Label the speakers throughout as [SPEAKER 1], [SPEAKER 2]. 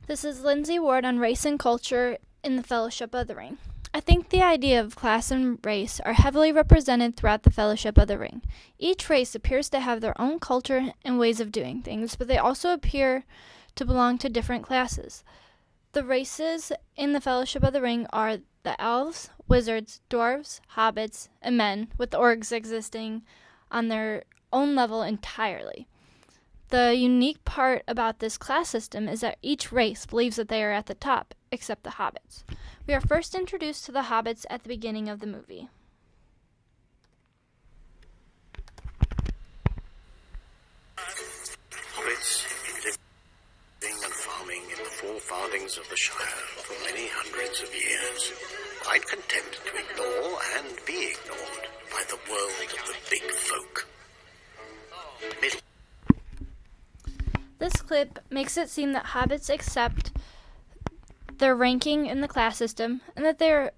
[SPEAKER 1] This is Lindsay Ward on Race and Culture in the Fellowship of the Ring. I think the idea of class and race are heavily represented throughout the Fellowship of the Ring. Each race appears to have their own culture and ways of doing things, but they also appear to belong to different classes. The races in the Fellowship of the Ring are the elves, wizards, dwarves, hobbits, and men, with the orcs existing on their own level entirely. The unique part about this class system is that each race believes that they are at the top, except the hobbits. We are first introduced to the hobbits at the beginning of the movie.
[SPEAKER 2] Hobbits living and farming in the four farthings of the Shire for many hundreds of years, quite content to ignore and be ignored by the world of the big folk.
[SPEAKER 1] This clip makes it seem that hobbits accept their ranking in the class system and that they are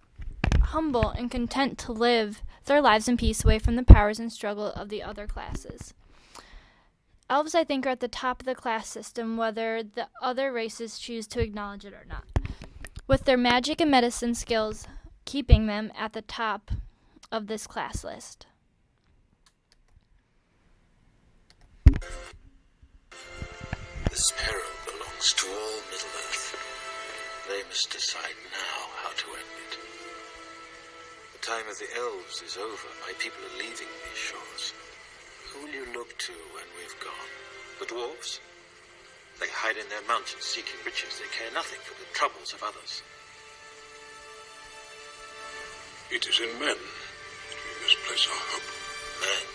[SPEAKER 1] humble and content to live their lives in peace away from the powers and struggle of the other classes. Elves, I think, are at the top of the class system, whether the other races choose to acknowledge it or not, with their magic and medicine skills keeping them at the top of this class list.
[SPEAKER 2] This peril belongs to all Middle-earth. They must decide now how to end it. The time of the elves is over. My people are leaving these shores. Who will you look to when we've gone? The dwarves? They hide in their mountains seeking riches. They care nothing for the troubles of others.
[SPEAKER 3] It is in men that we must place our hope.
[SPEAKER 2] Men?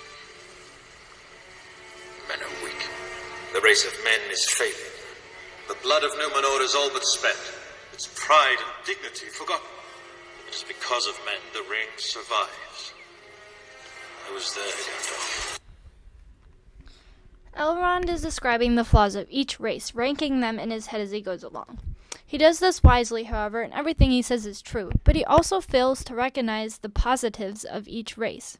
[SPEAKER 2] Men are weak. The race of men is failing. The blood of Numenor is all but spent. Its pride and dignity forgotten. It is because of men the ring survives. I was there, Gandalf.
[SPEAKER 1] Elrond is describing the flaws of each race, ranking them in his head as he goes along. He does this wisely, however, and everything he says is true, but he also fails to recognize the positives of each race.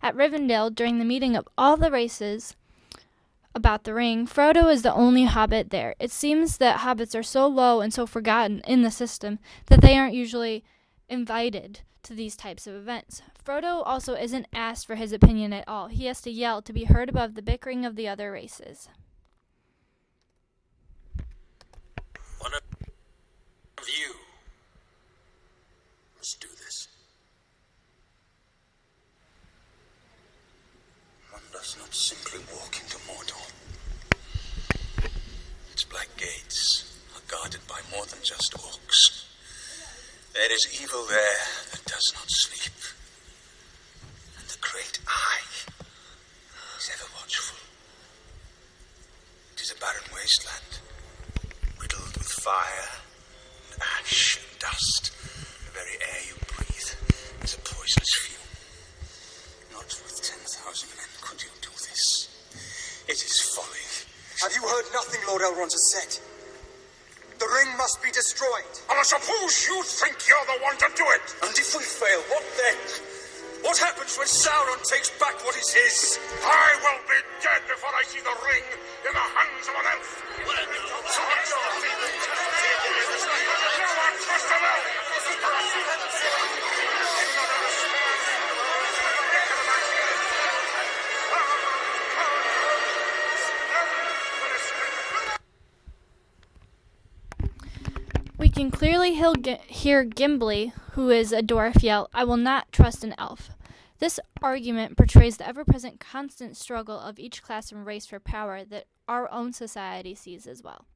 [SPEAKER 1] At Rivendell, during the meeting of all the races about the ring, Frodo is the only hobbit there. It seems that hobbits are so low and so forgotten in the system that they aren't usually invited to these types of events. Frodo also isn't asked for his opinion at all. He has to yell to be heard above the bickering of the other races.
[SPEAKER 2] One of you must do this. One does not simply walk into Mordor. Its black gates are guarded by more than just orcs. There is evil there that does not sleep. And the great Eye is ever watchful. It is a barren wasteland, riddled with fire and ash and dust. The very air you breathe is a poisonous fume. Not with 10,000 men could you do this. It is folly.
[SPEAKER 4] Have you heard nothing Lord Elrond has said? The ring must be destroyed.
[SPEAKER 3] And I suppose you think you're the one to do it.
[SPEAKER 4] And if we fail, what then? What happens when Sauron takes back what is his?
[SPEAKER 3] I will be dead before I see the ring in the hands of an elf. No one trust an elf.
[SPEAKER 1] We can clearly hear Gimli, who is a dwarf, yell, "I will not trust an elf." This argument portrays the ever-present constant struggle of each class and race for power that our own society sees as well.